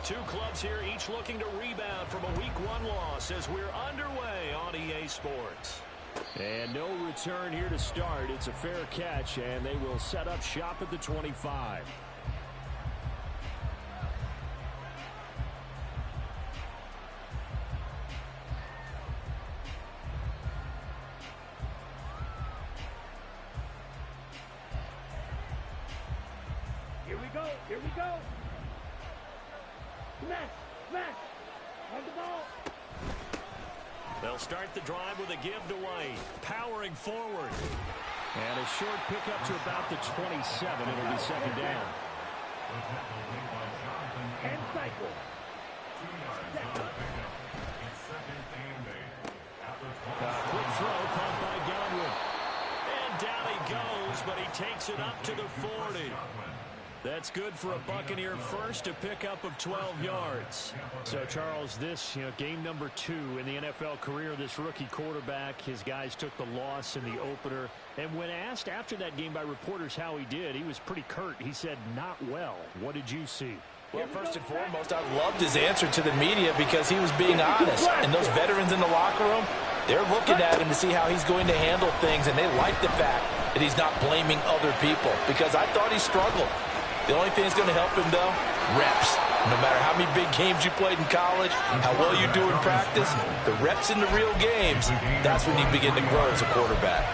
Two clubs here, each looking to rebound from a Week 1 loss as we're underway on EA Sports. And no return here to start. It's a fair catch, and they will set up shop at the 25. Here we go. Here we go. Smash. Smash. On the ball. They'll start the drive with a give to White. Powering forward. And a short pickup to about the 27. It'll be second down. And cycle. Quick throw caught by Godwin. And down he goes, but he takes it up to the 40. That's good for a Buccaneer first, a pickup of 12 yards. So, Charles, this, game number 2 in the NFL career, this rookie quarterback, his guys took the loss in the opener. And when asked after that game by reporters how he did, he was pretty curt. He said, not well. What did you see? Well, first and foremost, I loved his answer to the media because he was being honest. And those veterans in the locker room, they're looking at him to see how he's going to handle things, and they like the fact that he's not blaming other people because I thought he struggled. The only thing that's going to help him, though, reps. No matter how many big games you played in college, how well you do in practice, the reps in the real games, that's when you begin to grow as a quarterback.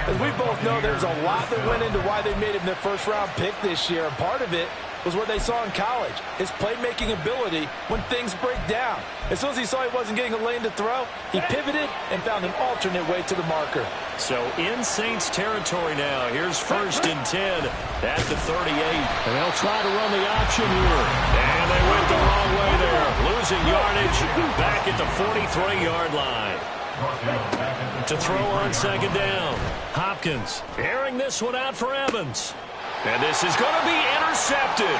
As we both know, there's a lot that went into why they made him their first-round pick this year, and part of it was what they saw in college, his playmaking ability when things break down. As soon as he saw he wasn't getting a lane to throw, he pivoted and found an alternate way to the marker. So in Saints territory now. Here's 1st and 10 at the 38. And they'll try to run the option here. And they went the wrong way there. Losing yardage back at the 43-yard line. To throw on second down. Hopkins airing this one out for Evans. And this is going to be intercepted.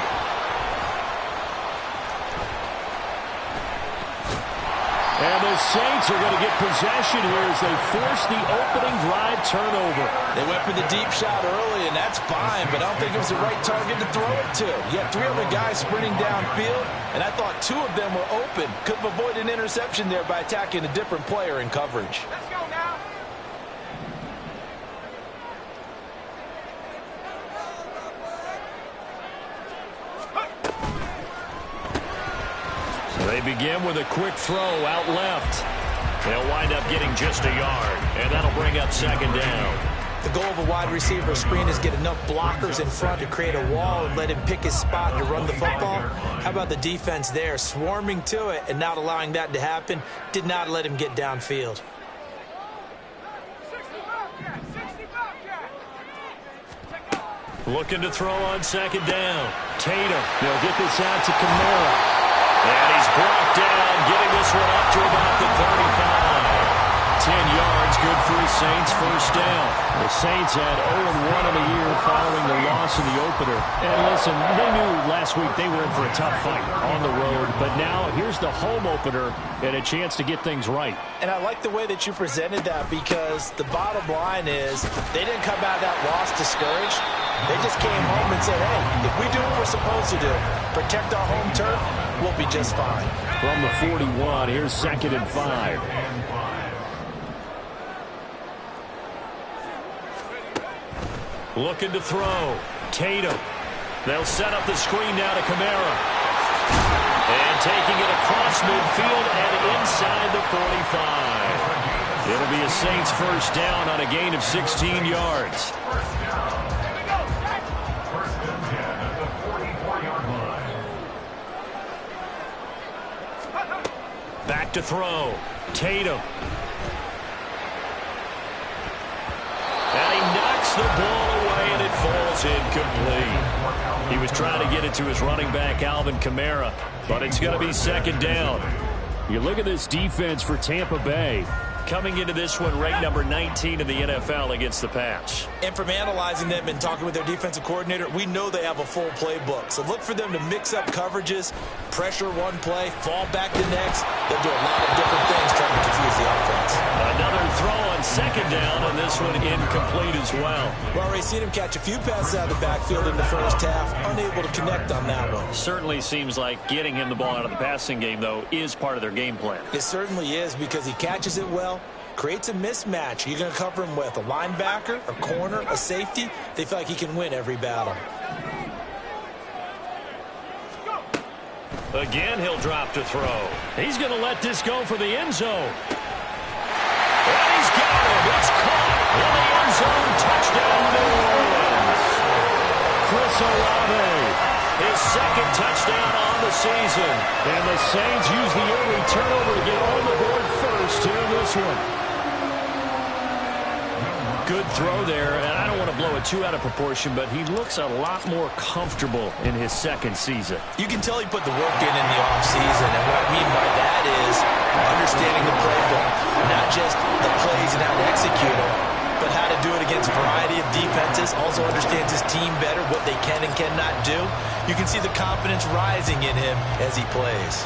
And the Saints are going to get possession here as they force the opening drive turnover. They went for the deep shot early, and that's fine, but I don't think it was the right target to throw it to. You had 3 other guys sprinting downfield, and I thought 2 of them were open. Could have avoided an interception there by attacking a different player in coverage. Let's go now. They begin with a quick throw out left. They'll wind up getting just a yard, and that'll bring up second down. The goal of a wide receiver screen is get enough blockers in front to create a wall and let him pick his spot to run the football. How about the defense there, swarming to it and not allowing that to happen? Did not let him get downfield. Looking to throw on second down. Tatum. They'll get this out to Kamara. And he's brought down, getting this one up to about the 35. 10 yards, good for the Saints, first down. The Saints had 0-1 in the year following the loss in the opener. And listen, they knew last week they were in for a tough fight on the road. But now here's the home opener and a chance to get things right. And I like the way that you presented that because the bottom line is they didn't come out of that loss discouraged. They just came home and said, hey, if we do what we're supposed to do, protect our home turf, we'll be just fine. From the 41, here's 2nd and 5. Looking to throw. Tatum. They'll set up the screen now to Kamara. And taking it across midfield and inside the 45. It'll be a Saints first down on a gain of 16 yards. Back to throw. Tatum. And he knocks the ball away, and it falls incomplete. He was trying to get it to his running back, Alvin Kamara, but it's going to be second down. You look at this defense for Tampa Bay. Coming into this one, ranked number 19 in the NFL against the pass. And from analyzing them and talking with their defensive coordinator, we know they have a full playbook. So look for them to mix up coverages, pressure one play, fall back the next. They'll do a lot of different things trying to confuse the offense. Another throw on second down, and this one incomplete as well. Well, Ray, seen him catch a few passes out of the backfield in the first half. Unable to connect on that one. Certainly seems like getting him the ball out of the passing game, though, is part of their game plan. It certainly is, because he catches it well, creates a mismatch. You're going to cover him with a linebacker, a corner, a safety. They feel like he can win every battle. Again, he'll drop to throw. He's going to let this go for the end zone. And he's got it. It's caught in the end zone. Touchdown, New Orleans. Chris Olave, his second touchdown on the season. And the Saints use the early turnover to get on the board first here in this one. Good throw there, and I don't want to blow it too out of proportion, but he looks a lot more comfortable in his second season. You can tell he put the work in the offseason, and what I mean by that is understanding the playbook, not just the plays and how to execute them, but how to do it against a variety of defenses. Also understands his team better, what they can and cannot do. You can see the confidence rising in him as he plays.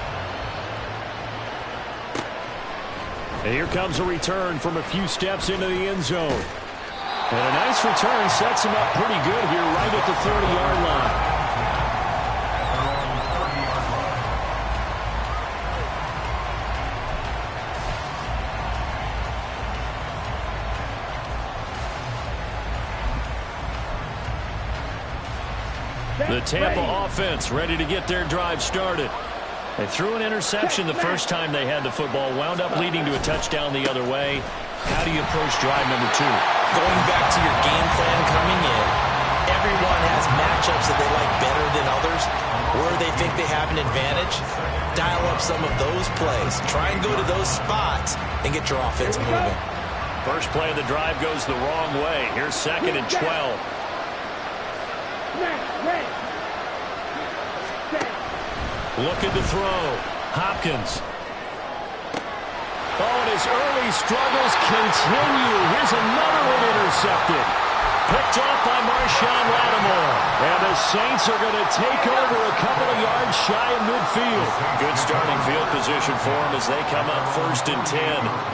And here comes a return from a few steps into the end zone. And a nice return sets him up pretty good here right at the 30-yard line. The Tampa offense ready to get their drive started. They threw an interception the first time they had the football, wound up leading to a touchdown the other way. How do you approach drive number 2? Going back to your game plan coming in, everyone has matchups that they like better than others, where they think they have an advantage. Dial up some of those plays. Try and go to those spots and get your offense moving. First play of the drive goes the wrong way. Here's 2nd and 12. Looking to throw. Hopkins. Oh, and his early struggles continue. Here's another one intercepted. Picked off by Marshawn Lattimore. And the Saints are going to take over a couple of yards shy of midfield. Good starting field position for them as they come up 1st and 10.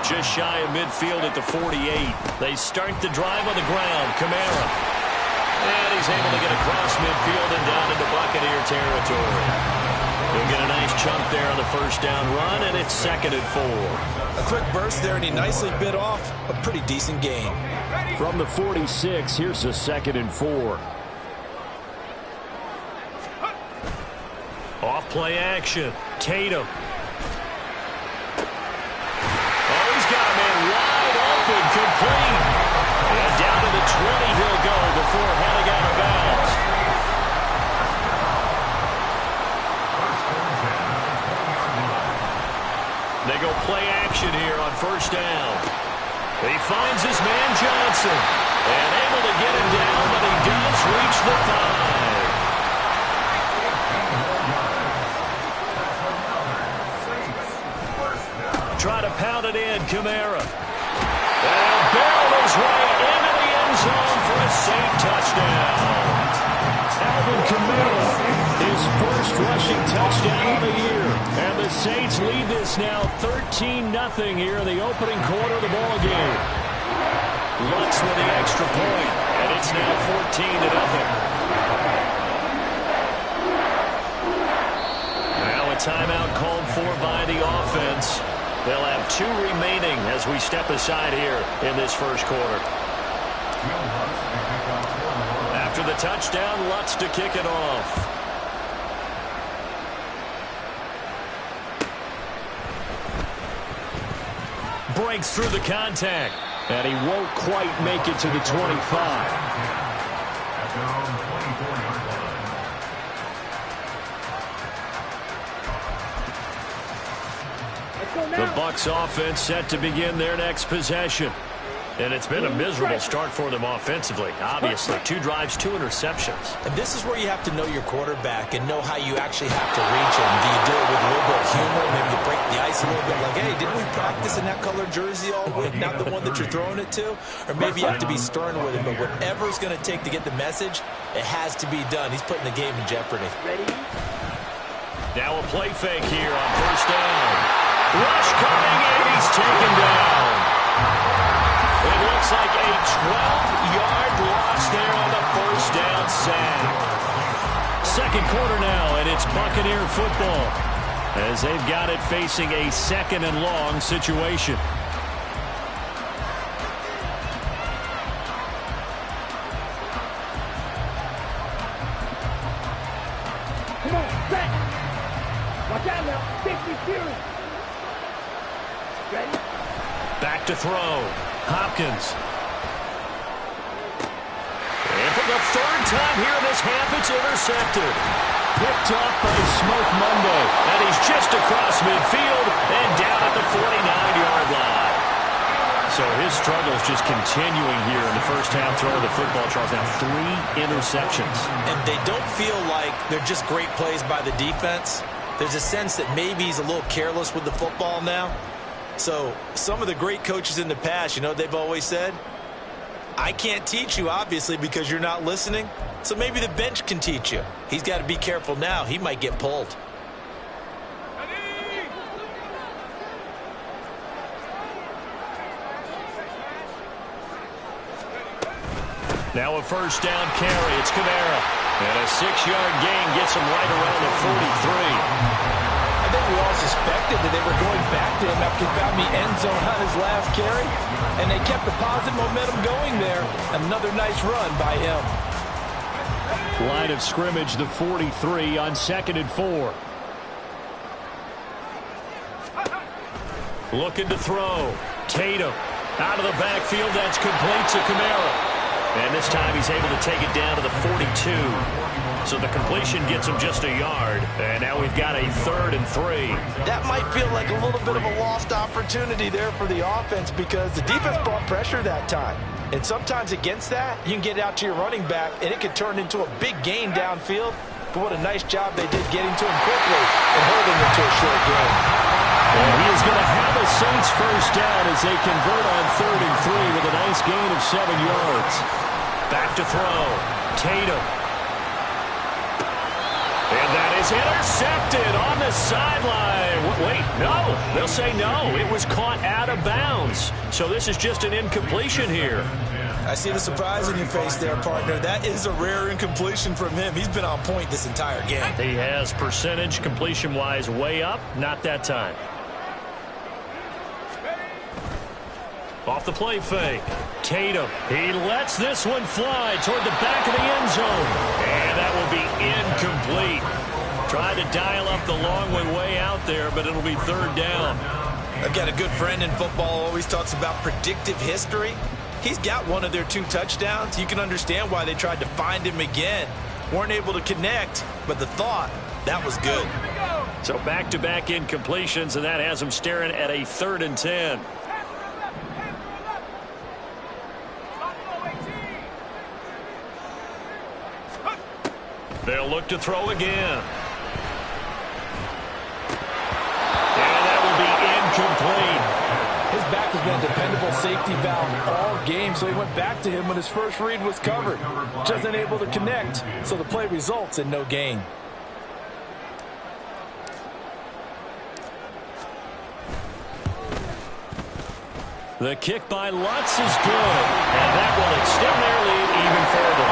Just shy of midfield at the 48. They start the drive on the ground. Kamara. And he's able to get across midfield and down into Buccaneer territory. He'll get a nice chunk there on the first down run, and it's 2nd and 4. A quick burst there, and he nicely bit off a pretty decent gain. From the 46, here's a 2nd and 4. Off play action. Tatum. Oh, he's got a man wide open, complete. And down to the 20 he'll go before heading out of bounds. They go play action here on first down. He finds his man Johnson. And able to get him down, but he does reach the 5. Try to pound it in, Kamara. And barrel his way into the end zone for a Saint touchdown. Alvin Kamara, his first rushing touchdown of the year. And the Saints lead this now 13-0 here in the opening quarter of the ball game. Lutz with the extra point, and it's now 14-0. Now a timeout called for by the offense. They'll have 2 remaining as we step aside here in this first quarter. After the touchdown, Lutz to kick it off. Breaks through the contact. And he won't quite make it to the 25. The Bucs offense set to begin their next possession. And it's been a miserable start for them offensively. Obviously, 2 drives, 2 interceptions. And this is where you have to know your quarterback and know how you actually have to reach him. Do you do it with a little bit of humor? Maybe you break the ice a little bit like, hey, didn't we practice in that color jersey all week? Not the one that you're throwing it to? Or maybe you have to be stern with him. But whatever it's going to take to get the message, it has to be done. He's putting the game in jeopardy. Now a play fake here on first down. Rush coming, and he's taken down. It looks like a 12-yard loss there on the first down sack. Second quarter now, and it's Buccaneer football as they've got it facing a second and long situation. Come on, set. Watch out now. Safety series. Ready? Back to throw. Hopkins. And for the third time here in this half, it's intercepted. Picked off by Smoke Monday. And he's just across midfield and down at the 49-yard line. So his struggles just continuing here in the first half throwing the football, Charles. Now 3 interceptions. And they don't feel like they're just great plays by the defense. There's a sense that maybe he's a little careless with the football now. So some of the great coaches in the past, you know, they've always said, I can't teach you, obviously, because you're not listening. So maybe the bench can teach you. He's got to be careful now. He might get pulled. Now a first down carry. It's Kamara. And a 6-yard gain gets him right around the 43. I think we all suspected that they were going back to him after he found the end zone on his last carry. And they kept the positive momentum going there. Another nice run by him. Line of scrimmage, the 43 on 2nd and 4. Looking to throw. Tatum out of the backfield. That's complete to Kamara. And this time he's able to take it down to the 42. So the completion gets him just a yard. And now we've got a 3rd and 3. That might feel like a little bit of a lost opportunity there for the offense because the defense brought pressure that time. And sometimes against that, you can get out to your running back, and it could turn into a big gain downfield. But what a nice job they did getting to him quickly and holding him to a short gain. And he is going to have a Saints first down as they convert on 3rd and 3 with a nice gain of 7 yards. Back to throw. Tatum. And that is intercepted on the sideline. Wait, no. They'll say no. It was caught out of bounds. So this is just an incompletion here. I see the surprise in your face there, partner. That is a rare incompletion from him. He's been on point this entire game. He has percentage completion-wise way up. Not that time. Off the play fake. Tatum. He lets this one fly toward the back of the end zone. And that will be incomplete. Tried to dial up the long one way out there, but it'll be 3rd down. I've got a good friend in football who always talks about predictive history. He's got one of their 2 touchdowns. You can understand why they tried to find him again. Weren't able to connect, but the thought, that was good. So back-to-back incompletions, and that has him staring at a 3rd and 10. They'll look to throw again. And that will be incomplete. His back has been a dependable safety valve all game, so he went back to him when his first read was covered. Just unable to connect, so the play results in no gain. The kick by Lutz is good, and that will extend their lead even further.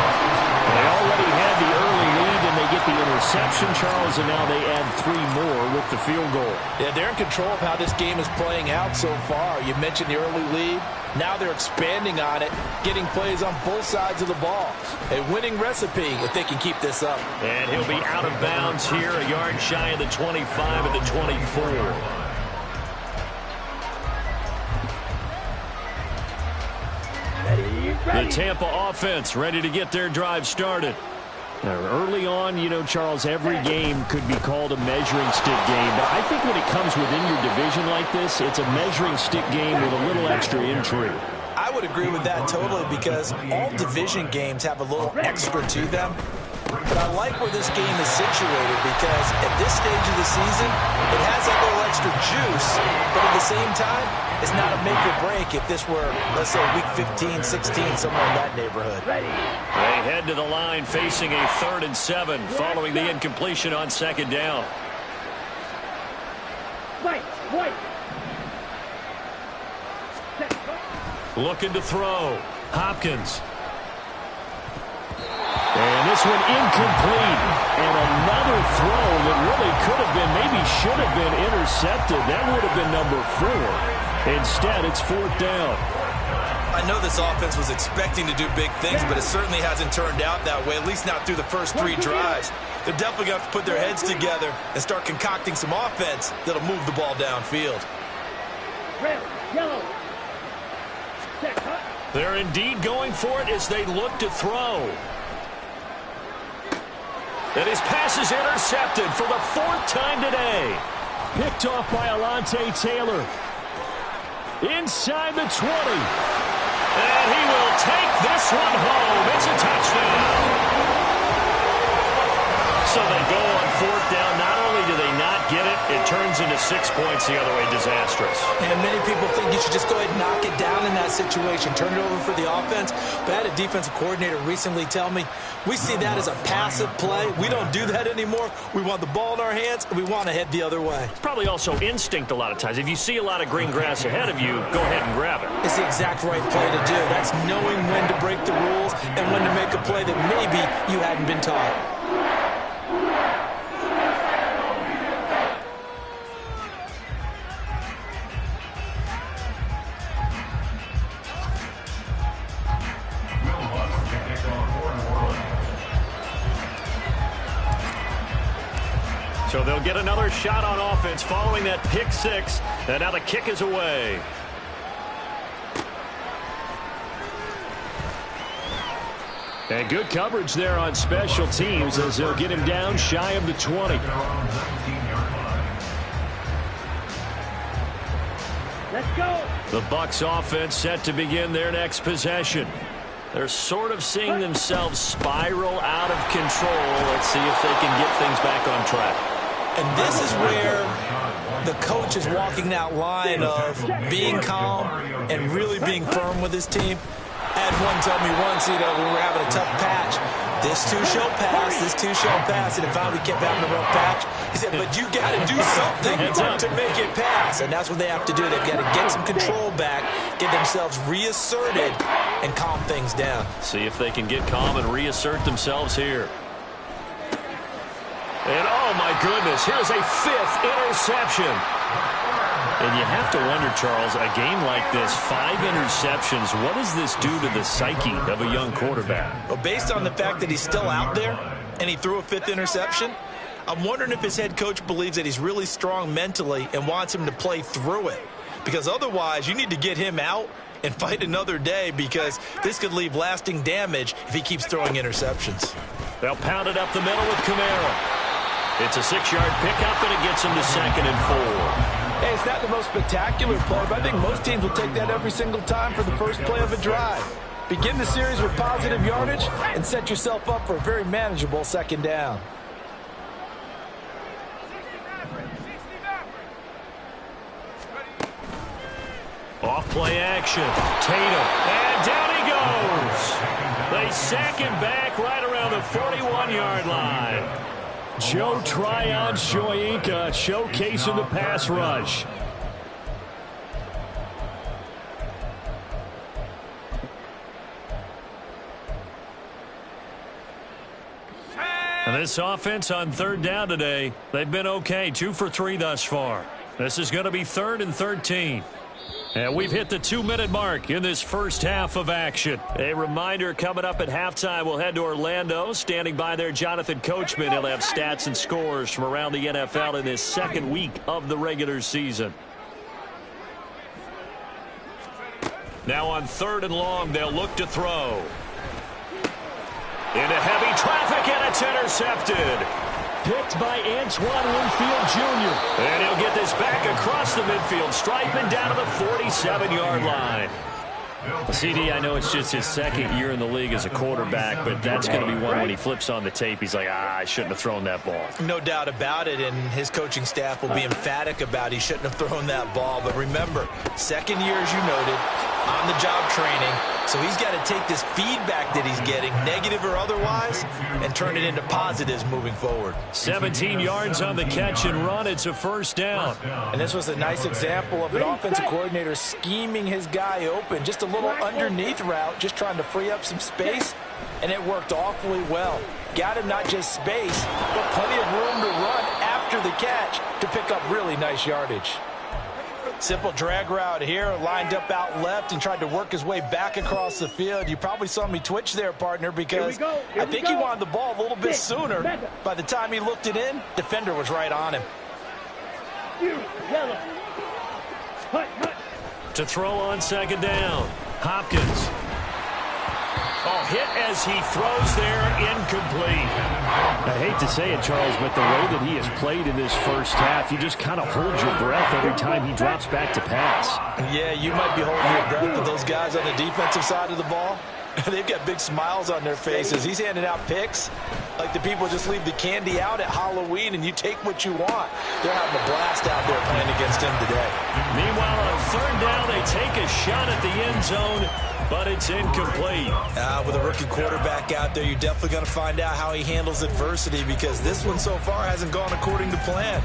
They already had the early lead, and they get the interception, Charles, and now they add 3 more with the field goal. Yeah, they're in control of how this game is playing out so far. You mentioned the early lead. Now they're expanding on it, getting plays on both sides of the ball. A winning recipe if they can keep this up. And he'll be out of bounds here, a yard shy of the 25 at the 24. The Tampa offense ready to get their drive started. Now, early on, you know, Charles, every game could be called a measuring stick game. But I think when it comes within your division like this, it's a measuring stick game with a little extra intrigue. I would agree with that totally because all division games have a little extra to them. But I like where this game is situated because at this stage of the season, it has that little extra juice, but at the same time, it's not a make or break if this were, let's say, week 15, 16, somewhere in that neighborhood. They head to the line facing a 3rd and 7 following the incompletion on 2nd down. Looking to throw. Hopkins. And this one incomplete. And another throw that really could have been, maybe should have been intercepted. That would have been number 4. Instead, it's 4th down. I know this offense was expecting to do big things, but it certainly hasn't turned out that way, at least not through the first 3 drives. They're definitely going to have to put their heads together and start concocting some offense that'll move the ball downfield. Red, yellow. Check, huh? They're indeed going for it as they look to throw. And his pass is intercepted for the 4th time today. Picked off by Alontae Taylor. Inside the 20. And he will take this one home. It's a touchdown. So they go on 4th down. Not only do they not get it, it turns into 6 points the other way. Disastrous. And many people think you should just go ahead and knock it down in that situation. Turn it over for the offense. But I had a defensive coordinator recently tell me, we see that as a passive play. We don't do that anymore. We want the ball in our hands, and we want to head the other way. It's probably also instinct a lot of times. If you see a lot of green grass ahead of you, go ahead and grab it. It's the exact right play to do. That's knowing when to break the rules and when to make a play that maybe you hadn't been taught. So they'll get another shot on offense following that pick 6. And now the kick is away. And good coverage there on special teams as they'll get him down shy of the 20. Let's go. The Bucs offense set to begin their next possession. They're sort of seeing themselves spiral out of control. Let's see if they can get things back on track. And this is where the coach is walking that line of being calm and really being firm with his team. I had one tell me once, we were having a tough patch. This too shall pass, this too shall pass. And finally we kept having a rough patch. He said, but you got to do something to make it pass. And that's what they have to do. They've got to get some control back, get themselves reasserted, and calm things down. See if they can get calm and reassert themselves here. And, oh, my goodness, here's a 5th interception. And you have to wonder, Charles, a game like this, 5 interceptions, what does this do to the psyche of a young quarterback? Well, based on the fact that he's still out there and he threw a 5th interception, I'm wondering if his head coach believes that he's really strong mentally and wants him to play through it. Because otherwise, you need to get him out and fight another day, because this could leave lasting damage if he keeps throwing interceptions. They'll pound it up the middle with Kamara. It's a 6-yard pickup, and it gets him to 2nd and 4. Hey, it's not the most spectacular play, but I think most teams will take that every single time for the first play of a drive. Begin the series with positive yardage and set yourself up for a very manageable 2nd down. Off play action. Tatum. And down he goes. They sack him back right around the 41-yard line. Joe Tryon-Shoyinka showcasing the pass rush. And this offense on 3rd down today, they've been okay. 2 for 3 thus far. This is going to be 3rd and 13. And we've hit the 2-minute mark in this first half of action. A reminder, coming up at halftime, we'll head to Orlando. Standing by there, Jonathan Coachman. He'll have stats and scores from around the NFL in this 2nd week of the regular season. Now on 3rd and long, they'll look to throw. Into heavy traffic, and it's intercepted. Picked by Antoine Winfield Jr. And he'll get this back across the midfield stripe and down to the 47-yard line. CD, I know it's just his 2nd year in the league as a quarterback, but that's going to be one when he flips on the tape. He's like, I shouldn't have thrown that ball. No doubt about it, and his coaching staff will be emphatic about he shouldn't have thrown that ball. But remember, 2nd year, as you noted, on-the-job training. So he's got to take this feedback that he's getting, negative or otherwise, and turn it into positives moving forward. 17 yards on the catch and run. It's a first down. And this was a nice example of an offensive coordinator scheming his guy open. Just a little underneath route, just trying to free up some space, and it worked awfully well. Got him not just space, but plenty of room to run after the catch to pick up really nice yardage. Simple drag route here, lined up out left and tried to work his way back across the field. You probably saw me twitch there, partner, because I think he wanted the ball a little bit sooner. By the time he looked it in, defender was right on him. To throw on second down, Hopkins. Oh, hit as he throws there, incomplete. I hate to say it, Charles, but the way that he has played in this first half, you just kind of hold your breath every time he drops back to pass. Yeah, you might be holding your breath, but those guys on the defensive side of the ball, they've got big smiles on their faces. He's handing out picks like the people just leave the candy out at Halloween and you take what you want. They're having a blast out there playing against him today. Meanwhile, on third down, they take a shot at the end zone, but it's incomplete. With a rookie quarterback out there, you're definitely going to find out how he handles adversity, because this one so far hasn't gone according to plan.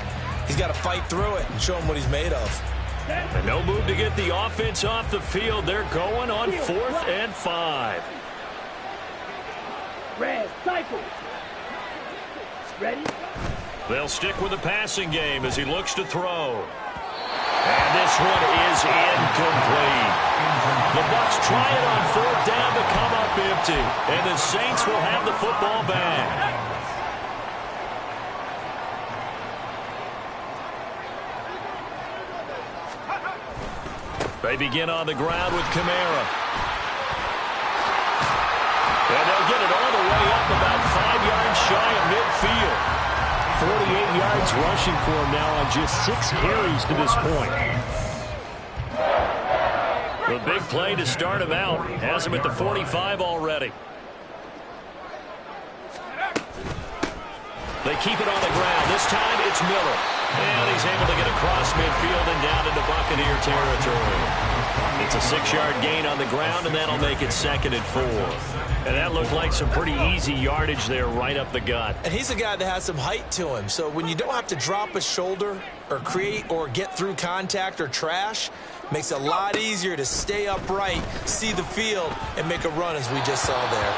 He's got to fight through it and show him what he's made of. And no move to get the offense off the field. They're going on 4th and 5. Red, cycle. Ready? They'll stick with the passing game as he looks to throw. And this one is incomplete. The Bucs try it on 4th down to come up empty. And the Saints will have the football back. They begin on the ground with Kamara. And they'll get it all the way up about 5 yards shy of midfield. 48 yards rushing for him now on just 6 carries to this point. The big play to start him out has him at the 45 already. They keep it on the ground. This time it's Miller. And he's able to get across midfield and down into Buccaneer territory. It's a 6-yard gain on the ground, and that'll make it 2nd and 4. And that looked like some pretty easy yardage there right up the gut. And he's a guy that has some height to him. So when you don't have to drop a shoulder or create or get through contact or trash, makes it a lot easier to stay upright, see the field, and make a run as we just saw there.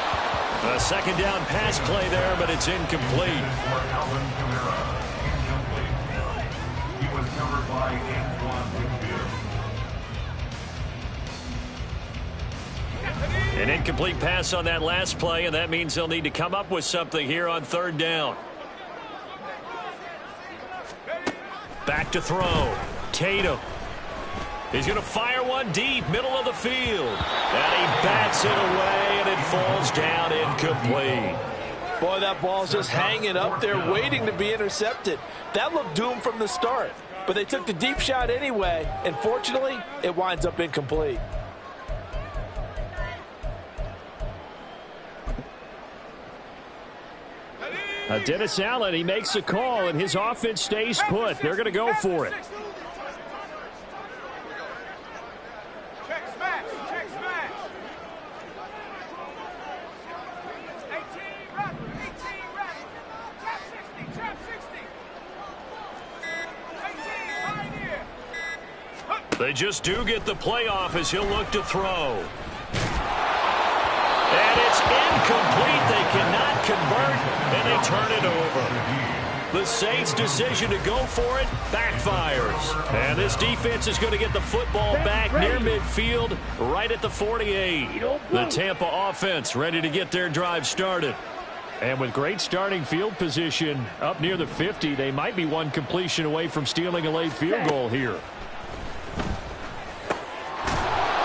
A 2nd down pass play there, but it's incomplete. An incomplete pass on that last play, and that means they'll need to come up with something here on 3rd down. Back to throw. Tatum. He's going to fire one deep, middle of the field. And he bats it away, and it falls down incomplete. Boy, that ball's just hanging up there waiting to be intercepted. That looked doomed from the start. But they took the deep shot anyway, and fortunately, it winds up incomplete. Dennis Allen, he makes a call, and his offense stays put. They're going to go for it. Check smash. 18 rep. Trap 60. 18 pioneer. They just do get the playoff as he'll look to throw. And it's incomplete. They cannot convert, and they turn it over. The Saints' decision to go for it backfires. And this defense is going to get the football back near midfield, right at the 48. The Tampa offense ready to get their drive started. And with great starting field position up near the 50, they might be one completion away from stealing a late field goal here.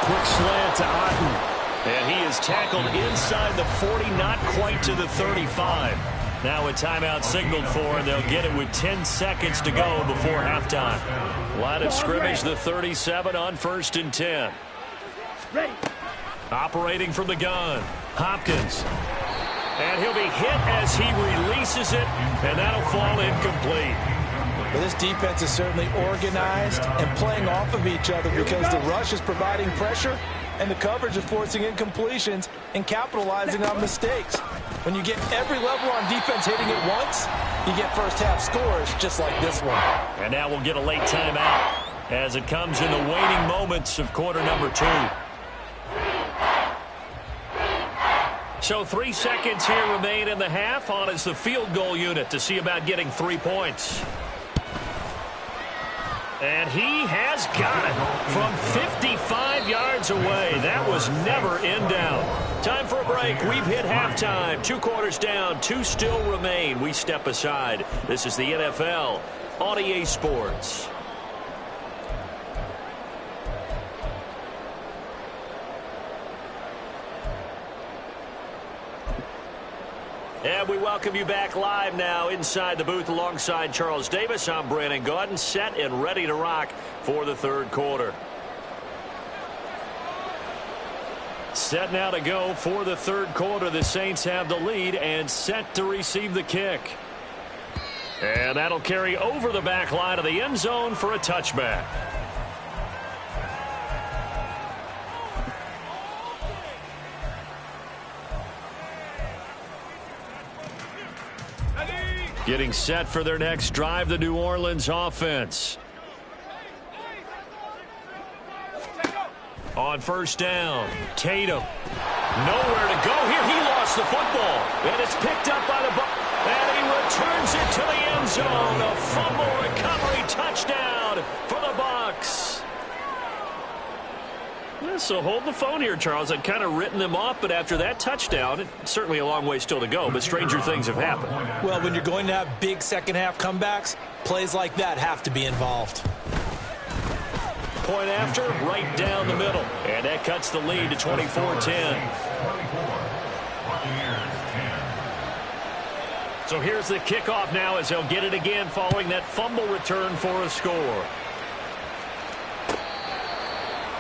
Quick slant to Otten. And he is tackled inside the 40, not quite to the 35. Now a timeout signaled for, and they'll get it with 10 seconds to go before halftime. Line of scrimmage, the 37 on 1st and 10. Ready. Operating from the gun, Hopkins. And he'll be hit as he releases it, and that'll fall incomplete. Well, this defense is certainly organized and playing off of each other because the rush is providing pressure and the coverage is forcing incompletions and capitalizing on mistakes. When you get every level on defense hitting it once, you get first-half scores just like this one. And now we'll get a late timeout as it comes in the waning moments of quarter number 2. So 3 seconds here remain in the half. On is the field goal unit to see about getting 3 points. And he has got it from 55 yards away. That was never in doubt. Time for a break. We've hit halftime. 2 quarters down. 2 still remain. We step aside. This is the NFL on EA Sports. And we welcome you back live now inside the booth alongside Charles Davis. I'm Brandon Gaudin, set and ready to rock for the third quarter. Set now to go for the third quarter. The Saints have the lead and set to receive the kick. And that'll carry over the back line of the end zone for a touchback. Getting set for their next drive, the New Orleans offense. On first down, Tatum. Nowhere to go here. He lost the football. And it's picked up by the Bucs. And he returns it to the end zone. A fumble recovery touchdown for the Bucs. So hold the phone here, Charles. I'd kind of written them off, but after that touchdown, it's certainly a long way still to go, but stranger things have happened. Well, when you're going to have big second-half comebacks, plays like that have to be involved. Point after, right down the middle. And that cuts the lead to 24-10. So here's the kickoff now as they'll get it again following that fumble return for a score.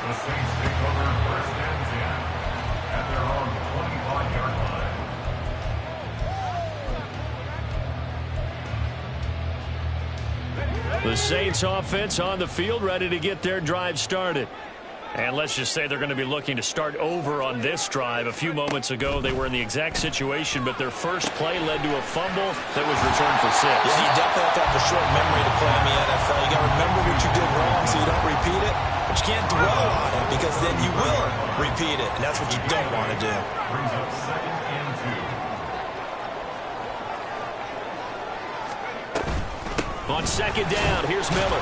The Saints take over first and 10 at their own 25-yard line. The Saints offense on the field ready to get their drive started. And let's just say they're going to be looking to start over on this drive. A few moments ago, they were in the exact situation, but their first play led to a fumble that was returned for 6. Yeah, you definitely have to have a short memory to play in the NFL. You got to remember what you did wrong so you don't repeat it, but you can't dwell on it because then you will repeat it, and that's what you don't want to do. Brings up second and 2. On second down, here's Miller.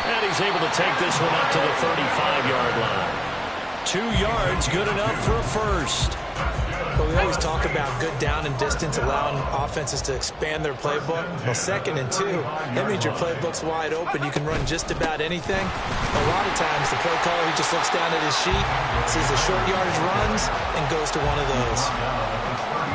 And he's able to take this one up to the 35-yard line. 2 yards, good enough for a first. Well, we always talk about good down and distance, allowing offenses to expand their playbook. Well, second and 2, that means your playbook's wide open. You can run just about anything. A lot of times, the play caller, he just looks down at his sheet, sees the short yardage runs, and goes to one of those.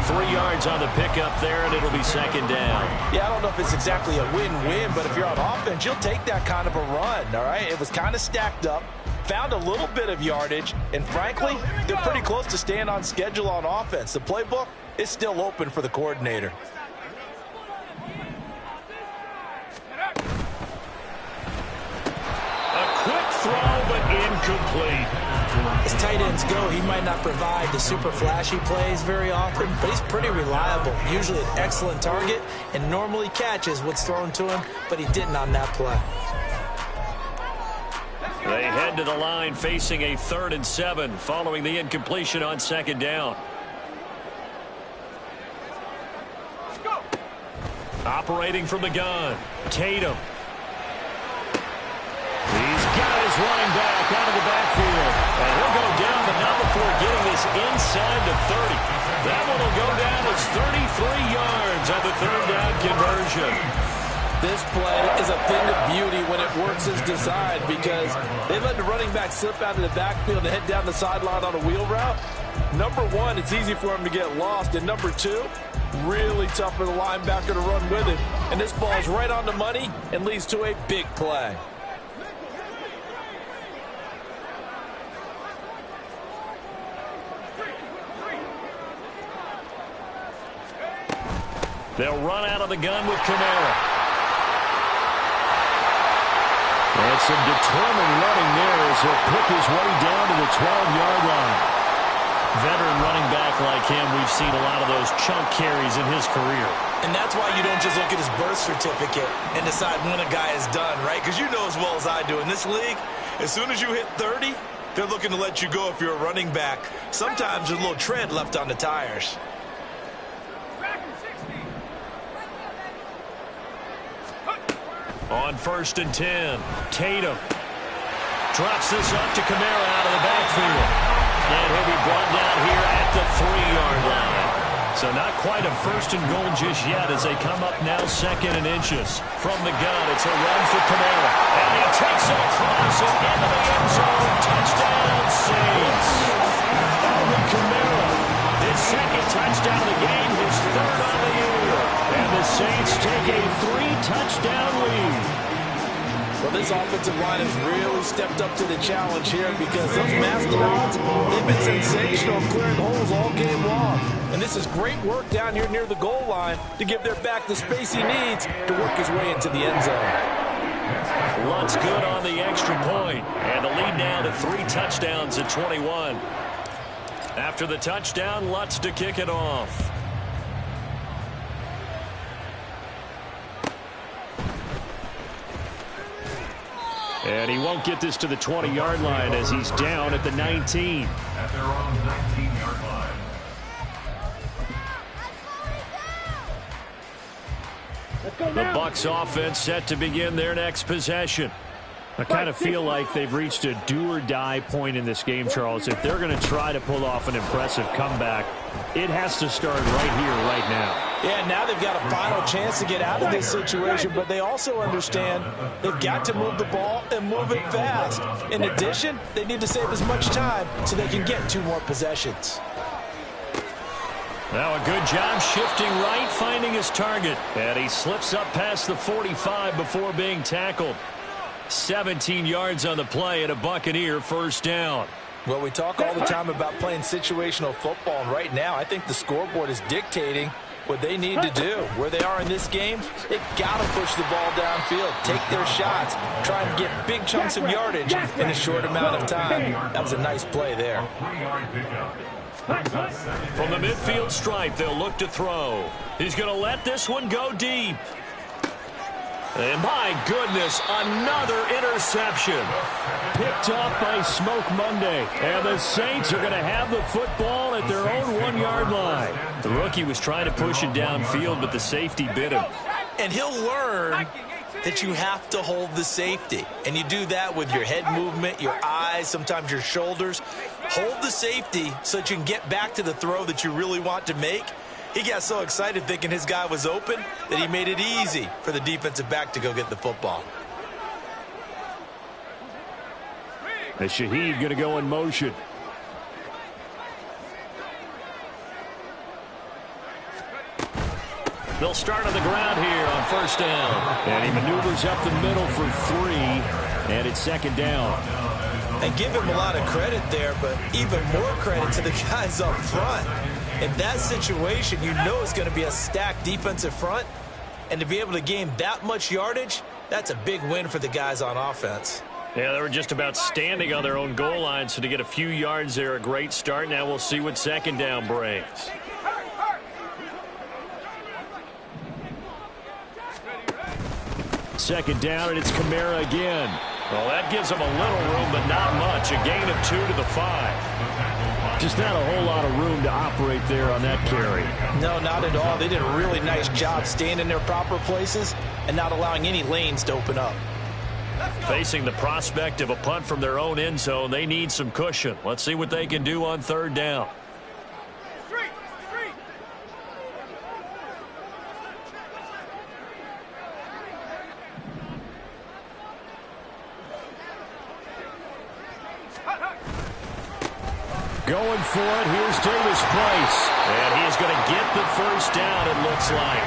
3 yards on the pickup there, and it'll be second down. Yeah, I don't know if it's exactly a win-win, but if you're on offense, you'll take that kind of a run, all right? It was kind of stacked up, found a little bit of yardage, and frankly, they're pretty close to staying on schedule on offense. The playbook is still open for the coordinator. A quick throw, but incomplete. As tight ends go, he might not provide the super flashy plays very often, but he's pretty reliable. Usually an excellent target and normally catches what's thrown to him, but he didn't on that play. They head to the line facing a 3rd and 7 following the incompletion on second down. Operating from the gun, Tatum. He's got his running back out of the backfield. And he'll go down, but not before getting this inside the 30. That one will go down as 33 yards on the 3rd down conversion. This play is a thing of beauty when it works as designed because they let the running back slip out of the backfield and head down the sideline on a wheel route. Number one, it's easy for him to get lost. And number two, really tough for the linebacker to run with him. And this ball is right on the money and leads to a big play. They'll run out of the gun with Kamara. And some determined running there as he'll pick his way down to the 12-yard line. Veteran running back like him, we've seen a lot of those chunk carries in his career. And that's why you don't just look at his birth certificate and decide when a guy is done, right? Because you know as well as I do, in this league, as soon as you hit 30, they're looking to let you go if you're a running back. Sometimes there's a little tread left on the tires. On 1st and 10, Tatum drops this up to Kamara out of the backfield. And he'll be brought down here at the 3-yard line. So not quite a 1st and goal just yet as they come up now 2nd and inches. From the gun, it's a run for Kamara. And he takes it across and into the end zone. Touchdown, Saints. Alvin Kamara, his 2nd touchdown of the game, his 3rd on the year. And the Saints take a 3-touchdown lead. Well, this offensive line has really stepped up to the challenge here because those Mastodons, they've been sensational clearing holes all game long. And this is great work down here near the goal line to give their back the space he needs to work his way into the end zone. Lutz good on the extra point. And the lead now to 3 touchdowns at 21. After the touchdown, Lutz to kick it off. And he won't get this to the 20-yard line as he's down at the 19. At their own 19-yard line. The Bucs offense set to begin their next possession. I kind of feel like they've reached a do-or-die point in this game, Charles. If they're going to try to pull off an impressive comeback, it has to start right here, right now. Yeah, now they've got a final chance to get out of this situation, but they also understand they've got to move the ball and move it fast. In addition, they need to save as much time so they can get 2 more possessions. Now a good job shifting right, finding his target. And he slips up past the 45 before being tackled. 17 yards on the play and a Buccaneer 1st down. Well, we talk all the time about playing situational football, and right now I think the scoreboard is dictating what they need to do. Where they are in this game, they've got to push the ball downfield, take their shots, try and get big chunks of yardage in a short amount of time. That was a nice play there. From the midfield stripe, they'll look to throw. He's going to let this one go deep. And my goodness, another interception. Picked up by Smoke Monday. And the Saints are going to have the football at their own 1-yard line. The rookie was trying to push it downfield, but the safety bit him. And he'll learn that you have to hold the safety. And you do that with your head movement, your eyes, sometimes your shoulders. Hold the safety so that you can get back to the throw that you really want to make. He got so excited thinking his guy was open that he made it easy for the defensive back to go get the football. And Shaheed going to go in motion. They'll start on the ground here on 1st down. And he maneuvers up the middle for 3. And it's 2nd down. And give him a lot of credit there, but even more credit to the guys up front. In that situation, you know it's going to be a stacked defensive front. And to be able to gain that much yardage, that's a big win for the guys on offense. Yeah, they were just about standing on their own goal line, so to get a few yards there, a great start. Now we'll see what 2nd down brings. Second down, and it's Kamara again. Well, that gives them a little room, but not much. A gain of 2 to the 5. Just not a whole lot of room to operate there on that carry. No, not at all. They did a really nice job staying in their proper places and not allowing any lanes to open up. Facing the prospect of a punt from their own end zone, they need some cushion. Let's see what they can do on 3rd down. Going for it, here's Davis Price. And he's going to get the 1st down, it looks like,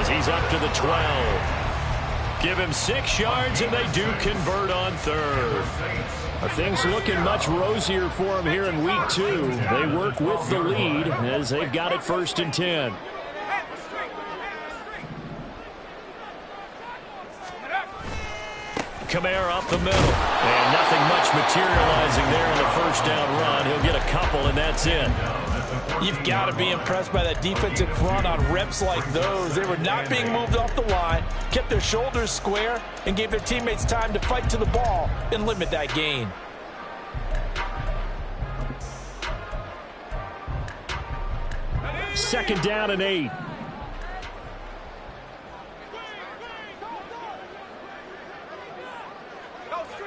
as he's up to the 12. Give him 6 yards, and they do convert on 3rd. Things looking much rosier for him here in week 2. They work with the lead as they've got it 1st and 10. Kamara up the middle. And nothing much materializing there on the first down run. He'll get a couple, and that's it. You've got to be impressed by that defensive front on reps like those. They were not being moved off the line, kept their shoulders square, and gave their teammates time to fight to the ball and limit that gain. Second down and 8.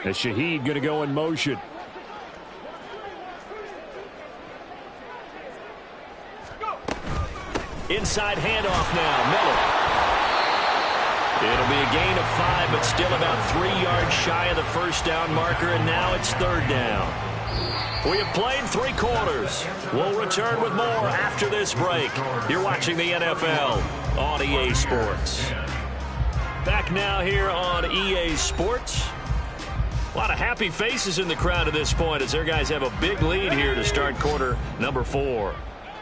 And Shaheed going to go in motion. Inside handoff now, Miller. It'll be a gain of 5, but still about 3 yards shy of the first down marker, and now it's third down. We have played 3 quarters. We'll return with more after this break. You're watching the NFL on EA Sports. Back now here on EA Sports. A lot of happy faces in the crowd at this point as their guys have a big lead here to start quarter number 4.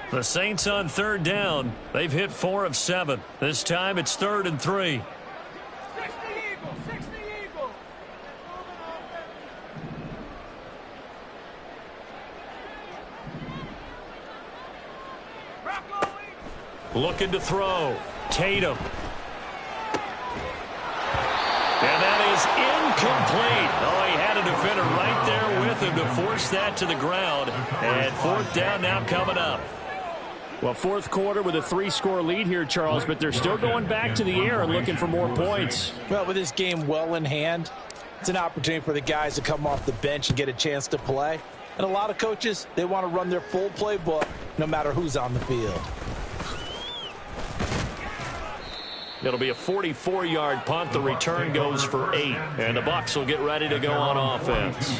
The Saints on third down. They've hit 4 of 7. This time it's 3rd and 3. Looking to throw. Tatum. And that is incomplete. Oh, he had a defender right there with him to force that to the ground. And 4th down now coming up. Well, 4th quarter with a 3-score lead here, Charles, but they're still going back to the air and looking for more points. Well, with this game well in hand, it's an opportunity for the guys to come off the bench and get a chance to play. And a lot of coaches, they want to run their full playbook no matter who's on the field. It'll be a 44-yard punt. The return goes for 8. And the Bucs will get ready to go on offense.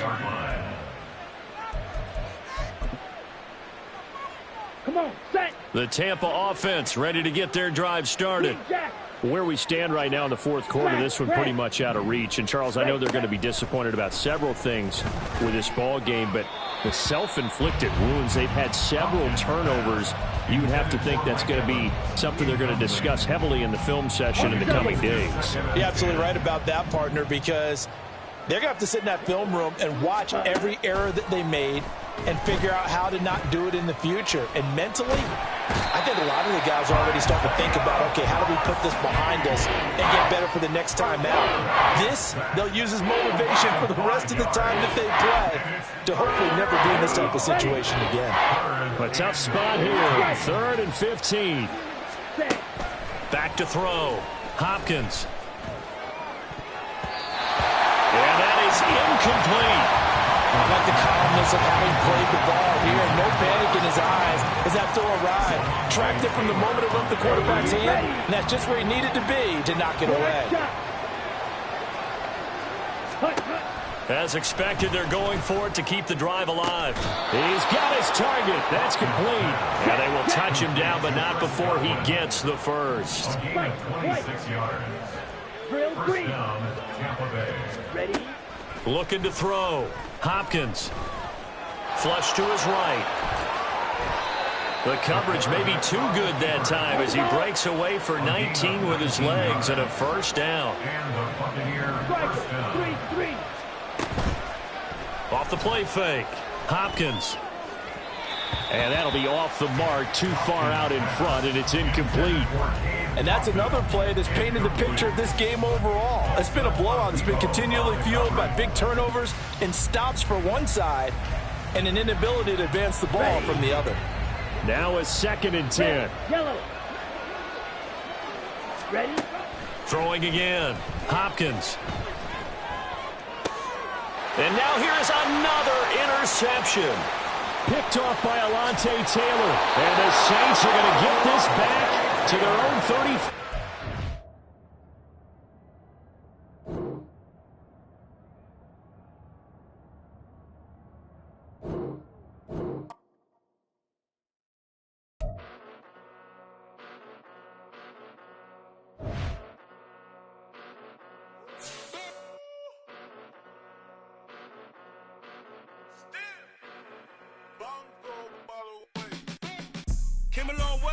Come on, set. The Tampa offense ready to get their drive started. Where we stand right now in the 4th quarter, this one pretty much out of reach. And, Charles, I know they're going to be disappointed about several things with this ball game, but the self-inflicted wounds, they've had several turnovers. You would have to think that's going to be something they're going to discuss heavily in the film session in the coming days. You're absolutely right about that, partner, because they're going to have to sit in that film room and watch every error that they made and figure out how to not do it in the future. And mentally, I think a lot of the guys are already starting to think about, okay, how do we put this behind us and get better for the next time out? This, they'll use as motivation for the rest of the time that they play to hopefully never be in this type of situation again. A tough spot here. 3rd and 15. Back to throw. Hopkins. And that is incomplete. I like the calmness of having played the ball here. No panic in his eyes as that throw arrived. Tracked it from the moment it left the quarterback's hand, and that's just where he needed to be to knock it away. As expected, they're going for it to keep the drive alive. He's got his target. That's complete. And they will touch him down, but not before he gets the first. 26 yards. First down, Tampa Bay. Ready? Looking to throw. Hopkins. Flush to his right. The coverage may be too good that time as he breaks away for 19 with his legs and a first down. And the Buccaneer first down. 3-3. Off the play fake. Hopkins. And that'll be off the mark, too far out in front, and it's incomplete. And that's another play that's painted the picture of this game overall. It's been a blowout. It's been continually fueled by big turnovers and stops for one side and an inability to advance the ball from the other. Now a 2nd and 10. Yellow. Ready? Throwing again. Hopkins. And now here's another interception. Picked off by Alontae Taylor. And the Saints are going to get this back to their own 30. Came a long way.